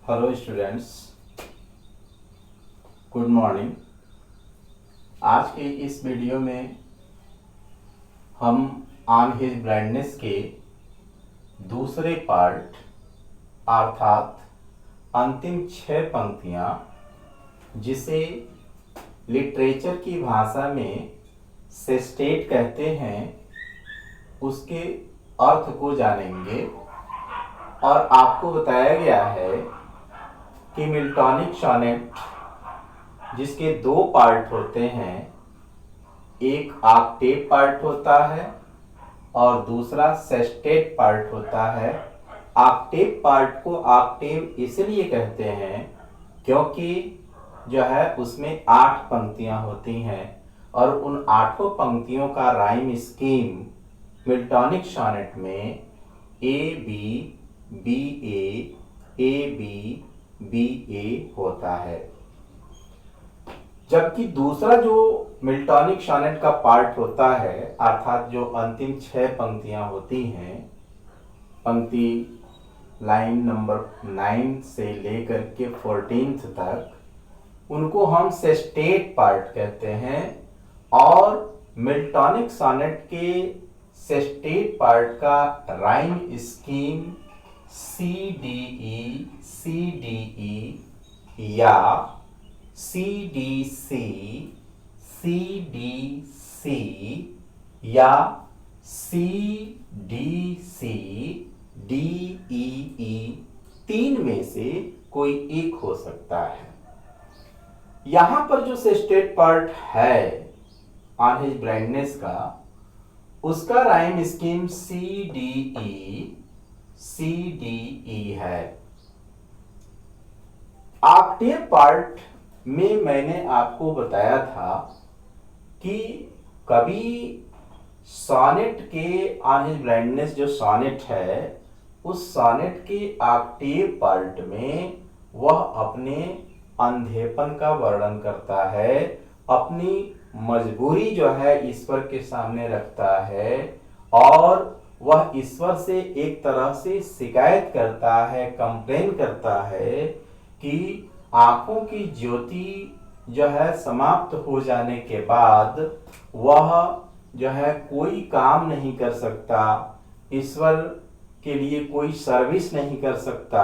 Hello students, good morning. आज के इस वीडियो में हम ऑन हिज ब्लाइंडनेस के दूसरे पार्ट अर्थात अंतिम 6 पंक्तियां, जिसे लिटरेचर की भाषा में सेस्टेट कहते हैं, उसके अर्थ को जानेंगे। और आपको बताया गया है कि मिल्टॉनिक सॉनेट जिसके 2 पार्ट होते हैं, एक ऑक्टेव पार्ट होता है और दूसरा सेस्टेट पार्ट होता है। ऑक्टेव पार्ट को ऑक्टेव इसलिए कहते हैं क्योंकि जो है उसमें 8 पंक्तियां होती हैं और उन 8 पंक्तियों का राइम स्कीम मिल्टॉनिक सॉनेट में A B B A B B A होता है। जबकि दूसरा जो मिल्टॉनिक सॉनेट का पार्ट होता है, अर्थात जो अंतिम 6 पंक्तियां होती हैं, पंक्ति लाइन नंबर 9 से लेकर के 14th तक, उनको हम सेस्टेट पार्ट कहते हैं। और मिल्टॉनिक सॉनेट के सेस्टेट पार्ट का rhyme scheme C D E या सी डी सी या सी डी सी डी ई, 3 में से कोई एक हो सकता है। यहां पर जो सेस्टेट पार्ट है ऑन हिज ब्लाइंडनेस का, उसका rhyme scheme C D E है। ऑक्टेव पार्ट में मैंने आपको बताया था कि कभी सॉनेट के ऑन हिज ब्लाइंडनेस जो सॉनेट है, उस सॉनेट के ऑक्टेव पार्ट में वह अपने अंधेपन का वर्णन करता है, अपनी मजबूरी जो है ईश्वर के सामने रखता है और वह ईश्वर से एक तरह से शिकायत करता है, कंप्लेन करता है कि आंखों की ज्योति जो है समाप्त हो जाने के बाद वह जो है कोई काम नहीं कर सकता, ईश्वर के लिए कोई सर्विस नहीं कर सकता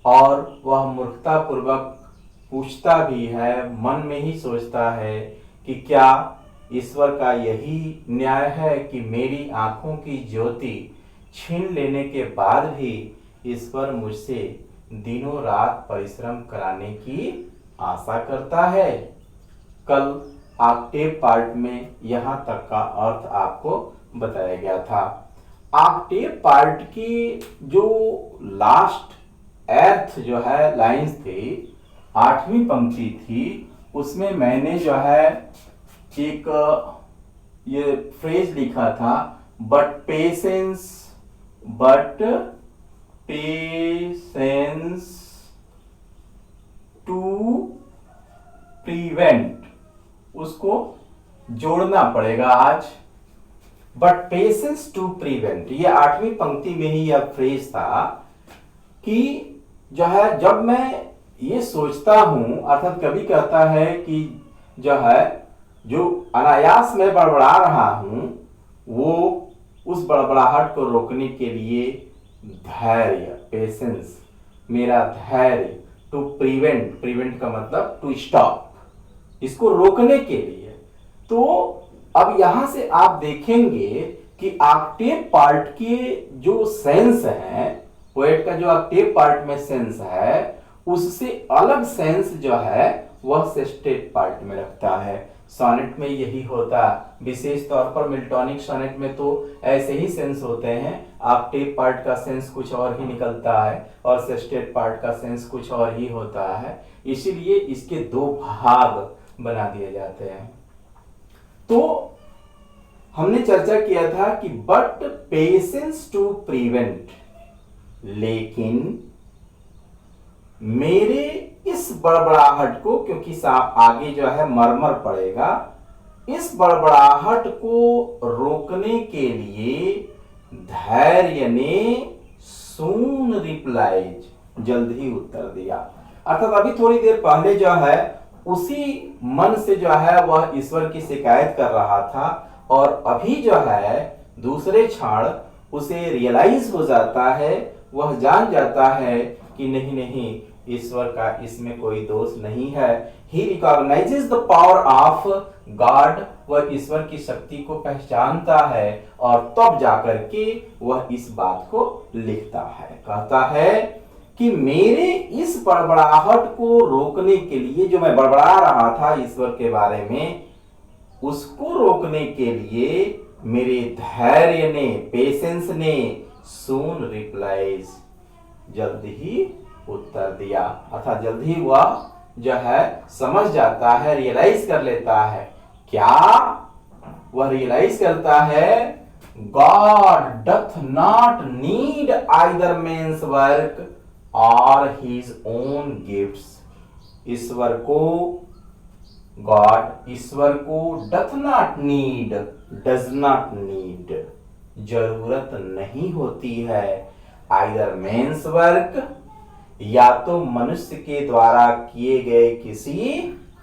और वह मूर्खतापूर्वक पूछता भी है, मन में ही सोचता है कि क्या ईश्वर का यही न्याय है कि मेरी आंखों की ज्योति छीन लेने के बाद भी ईश्वर मुझसे दिनों रात परिश्रम कराने की आशा करता है। कल ऑक्टेव पार्ट में यहां तक का अर्थ आपको बताया गया था। ऑक्टेव पार्ट की जो लास्ट एर्थ जो है लाइंस थी, 8वीं पंक्ति थी, उसमें मैंने जो है एक ये फ्रेज लिखा था, बट पेशेंस टू प्रिवेंट, उसको जोड़ना पड़ेगा आज। बट पेशेंस टू प्रिवेंट, ये 8वीं पंक्ति में ही यह फ्रेज था कि जो है जब मैं ये सोचता हूं, अर्थात कभी कहता है कि जो है जो अनायास में बड़बड़ा रहा हूं, वो उस बड़बड़ाहट को रोकने के लिए धैर्य, पेशेंस, मेरा धैर्य, टू प्रिवेंट का मतलब टू स्टॉप, इसको रोकने के लिए। तो अब यहां से आप देखेंगे कि ऑक्टेव पार्ट के जो सेंस है, पोएट का जो ऑक्टेव पार्ट में सेंस है, उससे अलग सेंस जो है वह सेस्टेट पार्ट में रखता है। सॉनेट में यही होता है, विशेष तौर पर मिल्टॉनिक सॉनेट में तो ऐसे ही सेंस होते हैं। ऑक्टेव पार्ट का सेंस कुछ और ही निकलता है और सेस्टेट पार्ट का सेंस कुछ और ही होता है, इसीलिए इसके 2 भाग बना दिए जाते हैं। तो हमने चर्चा किया था कि बट पेशेंस टू प्रिवेंट, लेकिन मेरे इस बड़बड़ाहट को, क्योंकि आगे जो है मरमर पड़ेगा, इस बड़बड़ाहट को रोकने के लिए धैर्य ने सून रिप्लाइज, जल्द ही उत्तर दिया। अर्थात अभी थोड़ी देर पहले जो है उसी मन से जो है वह ईश्वर की शिकायत कर रहा था, और अभी जो है दूसरे क्षण उसे रियलाइज हो जाता है, वह जान जाता है कि नहीं नहीं, ईश्वर का इसमें कोई दोष नहीं है। He recognises the power of God, वह ईश्वर की शक्ति को पहचानता है, और तब जाकर के वह इस बात को लिखता है। कहता है कि मेरे इस बड़बड़ाहट को रोकने के लिए, जो मैं बड़बड़ा रहा था ईश्वर के बारे में, उसको रोकने के लिए मेरे धैर्य ने, पेशेंस ने सून रिप्लाइज, जल्द ही उत्तर दिया। अर्थात जल्द ही वह जो है समझ जाता है, रियलाइज कर लेता है। क्या वह रियलाइज करता है? God doth not need either men's work or his own gifts. ईश्वर को, गॉड ईश्वर को doth not need, does not need, जरूरत नहीं होती है आइदर मेंस वर्क, या तो मनुष्य के द्वारा किए गए किसी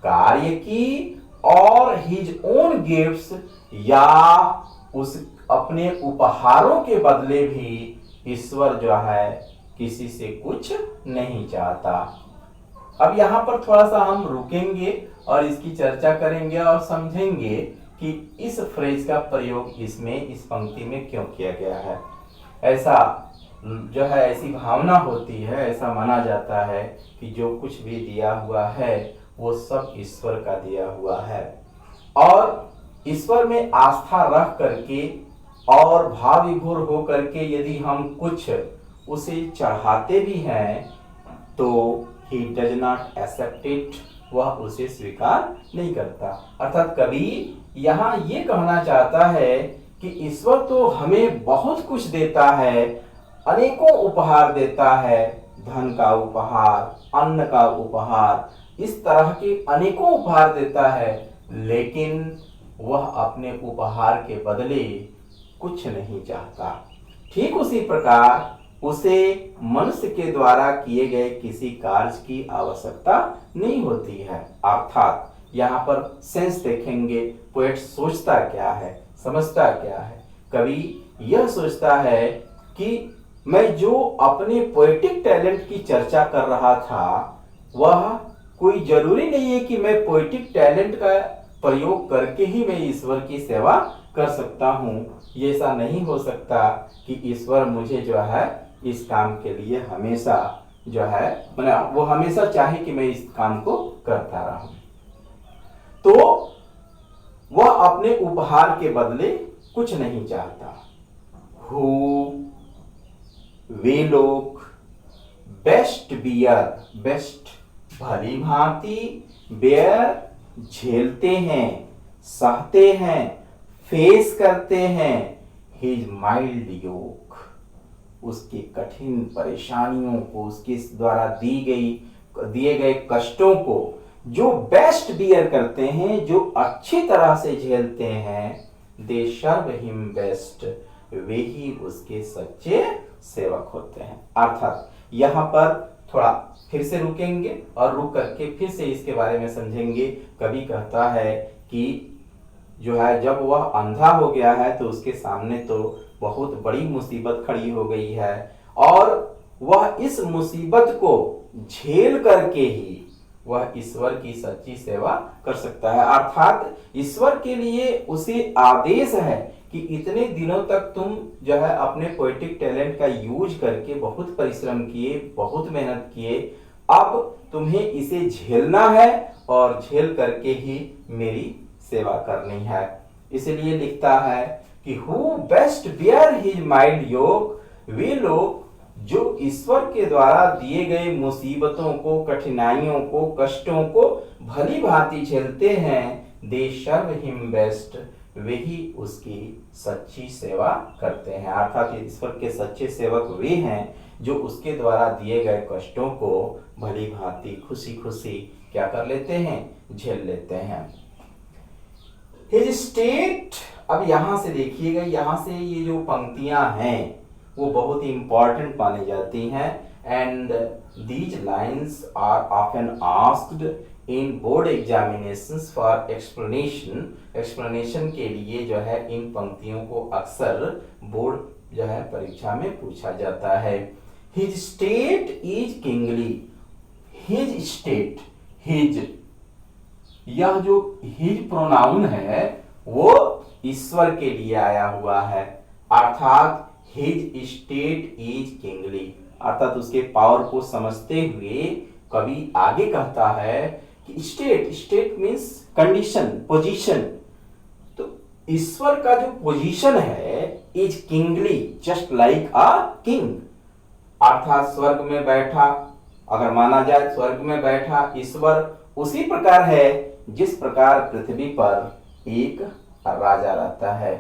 कार्य की, और हिज ओन गिफ्ट्स, या उस अपने उपहारों के बदले भी ईश्वर जो है किसी से कुछ नहीं चाहता। अब यहाँ पर थोड़ा सा हम रुकेंगे और इसकी चर्चा करेंगे और समझेंगे कि इस फ्रेज का प्रयोग इसमें, इस पंक्ति में क्यों किया गया है। ऐसा जो है, ऐसी भावना होती है, ऐसा माना जाता है कि जो कुछ भी दिया हुआ है वो सब ईश्वर का दिया हुआ है, और ईश्वर में आस्था रख करके और भाव विभोर हो करके यदि हम कुछ उसे चढ़ाते भी हैं तो he does not accept it, वह उसे स्वीकार नहीं करता। अर्थात कवि यहाँ ये कहना चाहता है कि ईश्वर तो हमें बहुत कुछ देता है, अनेकों उपहार देता है, धन का उपहार, अन्न का उपहार, इस तरह के अनेकों उपहार देता है, लेकिन वह अपने उपहार के बदले कुछ नहीं चाहता। ठीक उसी प्रकार उसे मनुष्य के द्वारा किए गए किसी कार्य की आवश्यकता नहीं होती है। अर्थात यहाँ पर सेंस देखेंगे, पोएट सोचता क्या है, समझता क्या है। कवि यह सोचता है कि मैं जो अपने पोएटिक टैलेंट की चर्चा कर रहा था, वह कोई जरूरी नहीं है कि मैं पोएटिक टैलेंट का प्रयोग करके ही मैं ईश्वर की सेवा कर सकता हूँ। ये ऐसा नहीं हो सकता कि ईश्वर मुझे जो है इस काम के लिए हमेशा जो है, मैंने वो हमेशा चाहे कि मैं इस काम को करता रहूं। तो वह अपने उपहार के बदले कुछ नहीं चाहता। वे लोग बेस्ट बियर, बेस्ट भली भांति, बेयर झेलते हैं, सहते हैं, फेस करते हैं, हिज माइल्ड योक, उसकी कठिन परेशानियों को, उसके द्वारा दिए गए कष्टों को जो बेस्ट बियर करते हैं, जो अच्छी तरह से झेलते हैं, दे सर्व हिम बेस्ट, वे ही उसके सच्चे सेवक होते हैं। अर्थात यहाँ पर थोड़ा फिर से रुकेंगे और रुक करके फिर से इसके बारे में समझेंगे। कवि कहता है कि जो है जब वह अंधा हो गया है तो उसके सामने तो बहुत बड़ी मुसीबत खड़ी हो गई है, और वह इस मुसीबत को झेल करके ही वह ईश्वर की सच्ची सेवा कर सकता है। अर्थात ईश्वर के लिए उसे आदेश है कि इतने दिनों तक तुम जो है अपने पोएटिक टैलेंट का यूज करके बहुत परिश्रम किए, बहुत मेहनत किए, अब तुम्हें इसे झेलना है और झेल करके ही मेरी सेवा करनी है। इसलिए लिखता है कि who best bear his mild yoke, वे लोग जो ईश्वर के द्वारा दिए गए मुसीबतों को, कठिनाइयों को, कष्टों को भली भांति झेलते हैं, दे सर्व हिम बेस्ट, वे ही उसकी सच्ची सेवा करते हैं। अर्थात ईश्वर के सच्चे सेवक वे हैं जो उसके द्वारा दिए गए कष्टों को भली भांति खुशी खुशी क्या कर लेते हैं, झेल लेते हैं। हिज स्टेट, अब यहां से देखिएगा, यहां से ये जो पंक्तियां हैं वो बहुत ही इंपॉर्टेंट मानी जाती हैं। and these lines are often asked in board examinations for explanation के लिए जो है इन पंक्तियों को अक्सर बोर्ड जो है परीक्षा में पूछा जाता है। His state is kingly, his state, his, यह जो his प्रोनाउन है वो ईश्वर के लिए आया हुआ है, अर्थात his state is kingly, अर्थात उसके पावर को समझते हुए कवि आगे कहता है कि स्टेट मीन्स कंडीशन, पोजीशन। तो ईश्वर का जो पोजीशन है is kingly just like a king, अर्थात स्वर्ग में बैठा, अगर माना जाए स्वर्ग में बैठा ईश्वर उसी प्रकार है जिस प्रकार पृथ्वी पर एक राजा रहता है,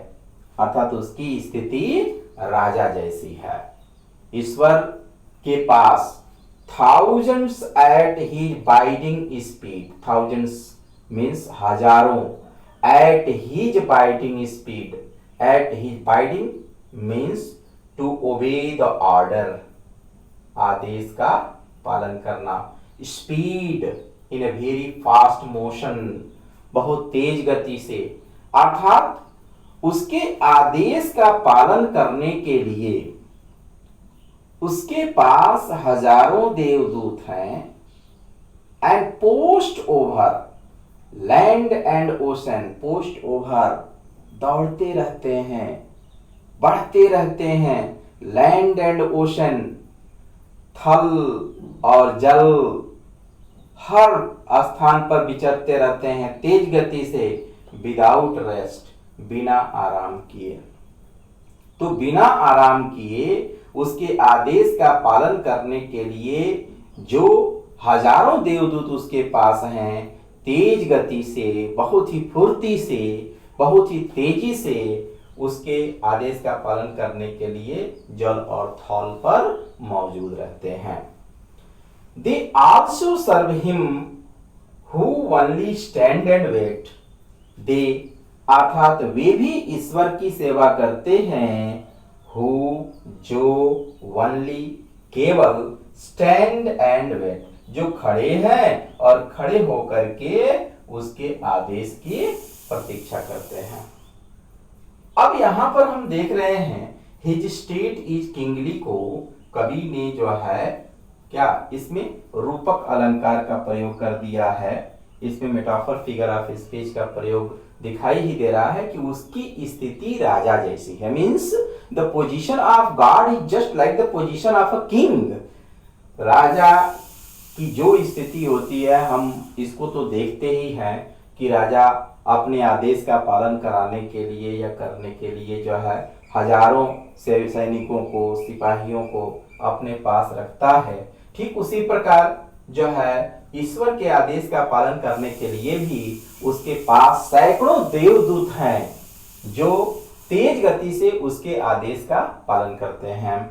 अर्थात उसकी स्थिति राजा जैसी है। ईश्वर के पास thousands at his biting speed, thousands means हजारों, at his biting speed, at his biting means to obey the order, आदेश का पालन करना, speed in a very fast motion, बहुत तेज गति से, अर्थात उसके आदेश का पालन करने के लिए उसके पास हजारों देवदूत हैं, and post over land and ocean, post over दौड़ते रहते हैं, बढ़ते रहते हैं, लैंड एंड ओशन थल और जल हर स्थान पर विचरते रहते हैं तेज गति से, विदाउट रेस्ट, बिना आराम किए। तो बिना आराम किए उसके आदेश का पालन करने के लिए जो हजारों देवदूत उसके पास हैं, तेज गति से, बहुत ही फुर्ती से, बहुत ही तेजी से उसके आदेश का पालन करने के लिए जल और थल पर मौजूद रहते हैं। They also serve him who only stand and wait, they अर्थात वे भी ईश्वर की सेवा करते हैं, हु जो, ओनली केवल, स्टैंड एंड वेट जो खड़े हैं और खड़े होकर के उसके आदेश की प्रतीक्षा करते हैं। अब यहां पर हम देख रहे हैं हिज स्टेट इज किंगली को कवि ने जो है क्या इसमें रूपक अलंकार का प्रयोग कर दिया है, इसमें मेटाफर फिगर ऑफ स्पीच का प्रयोग दिखाई ही दे रहा है कि उसकी स्थिति राजा जैसी है, means the position of God is just like the position of a king. राजा की जो स्थिति होती है हम इसको तो देखते ही हैं कि राजा अपने आदेश का पालन कराने के लिए या करने के लिए जो है हजारों सैनिकों को, सिपाहियों को अपने पास रखता है। ठीक उसी प्रकार जो है ईश्वर के आदेश का पालन करने के लिए भी उसके पास सैकड़ों देवदूत हैं जो तेज गति से उसके आदेश का पालन करते हैं।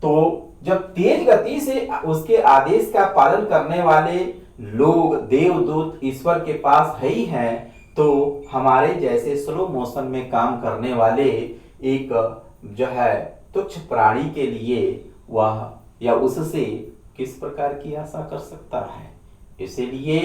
तो जब तेज गति से उसके आदेश का पालन करने वाले लोग देवदूत ईश्वर के पास है ही हैं, तो हमारे जैसे स्लो मोशन में काम करने वाले एक जो है तुच्छ प्राणी के लिए वह या उससे किस प्रकार की आशा कर सकता है। इसीलिए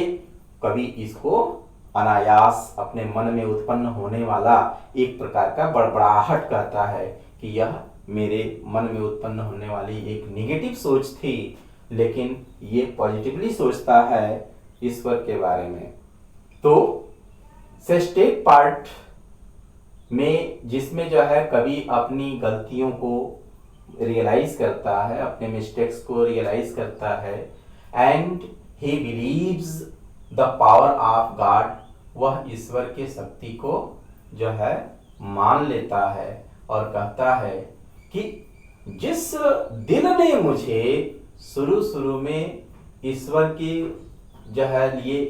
कवि इसको अनायास अपने मन में उत्पन्न होने वाला एक प्रकार का बड़बड़ाहट कहता है कि यह मेरे मन में उत्पन्न होने वाली एक निगेटिव सोच थी, लेकिन ये पॉजिटिवली सोचता है ईश्वर के बारे में। तो सेस्टेट पार्ट में जिसमें जो है कवि अपनी गलतियों को रियलाइज करता है, अपने मिस्टेक्स को रियलाइज करता है, and he believes the power of God, वह ईश्वर के शक्ति को जो है मान लेता है और कहता है कि जिस दिल ने मुझे शुरू में ईश्वर की जो है लिए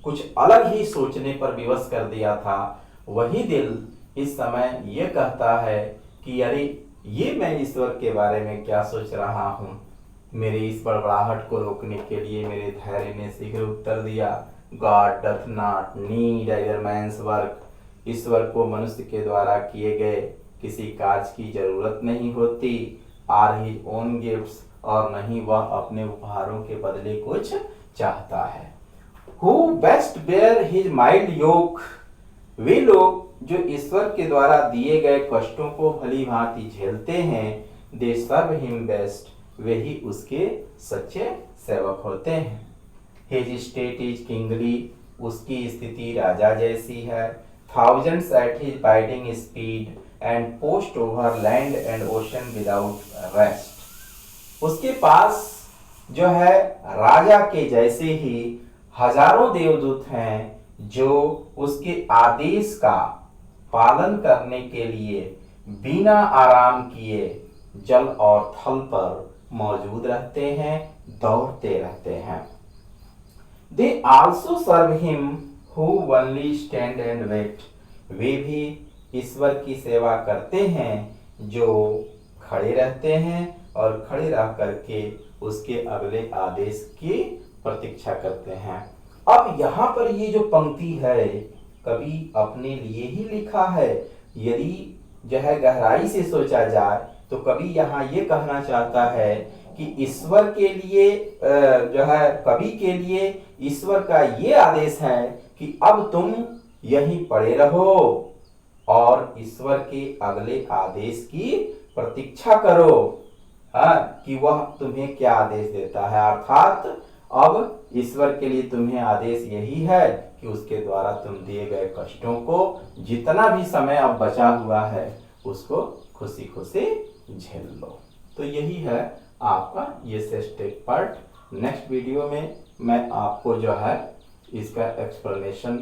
कुछ अलग ही सोचने पर विवश कर दिया था, वही दिल इस समय ये कहता है कि अरे ये मैं ईश्वर के बारे में क्या सोच रहा हूँ। मेरे इस बड़बड़ाहट को रोकने के लिए मेरे धैर्य ने शीघ्र उत्तर दिया, God doth not need either man's work, ईश्वर को मनुष्य के द्वारा किए गए किसी कार्य की जरूरत नहीं होती, आर हिज ओन गिफ्ट्स, और नहीं वह अपने उपहारों के बदले कुछ चाहता है। Who best bear his mild yoke, वे लोग जो ईश्वर के द्वारा दिए गए कष्टों को भली भांति झेलते हैं, दे सर्व हिम बेस्ट, वे ही उसके सच्चे सेवक होते हैं। हिज स्टेट इज किंगली, उसकी स्थिति राजा जैसी है। Thousands at his biding speed and post over land and ocean without rest, उसके पास जो है राजा के जैसे ही हजारों देवदूत हैं जो उसके आदेश का पालन करने के लिए बिना आराम किए जल और थल पर मौजूद रहते हैं, दौड़ते रहते हैं। They also serve him who only stand and wait, वे भी ईश्वर की सेवा करते हैं जो खड़े रहते हैं और खड़े रह करके उसके अगले आदेश की प्रतीक्षा करते हैं। अब यहाँ पर ये जो पंक्ति है कवि अपने लिए ही लिखा है। यदि जो है गहराई से सोचा जाए तो कवि यहाँ ये कहना चाहता है कि ईश्वर के लिए जो है कवि के लिए ईश्वर का ये आदेश है कि अब तुम यहीं पड़े रहो और ईश्वर के अगले आदेश की प्रतीक्षा करो, कि वह तुम्हें क्या आदेश देता है। अर्थात अब ईश्वर के लिए तुम्हें आदेश यही है कि उसके द्वारा तुम दिए गए कष्टों को जितना भी समय अब बचा हुआ है उसको खुशी खुशी झेल लो। तो यही है आपका ये सिस्टेम पार्ट। नेक्स्ट वीडियो में मैं आपको जो है इसका एक्सप्लेनेशन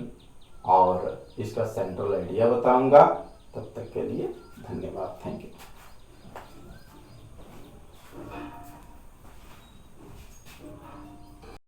और इसका सेंट्रल आइडिया बताऊंगा। तब तक के लिए धन्यवाद। Thank you.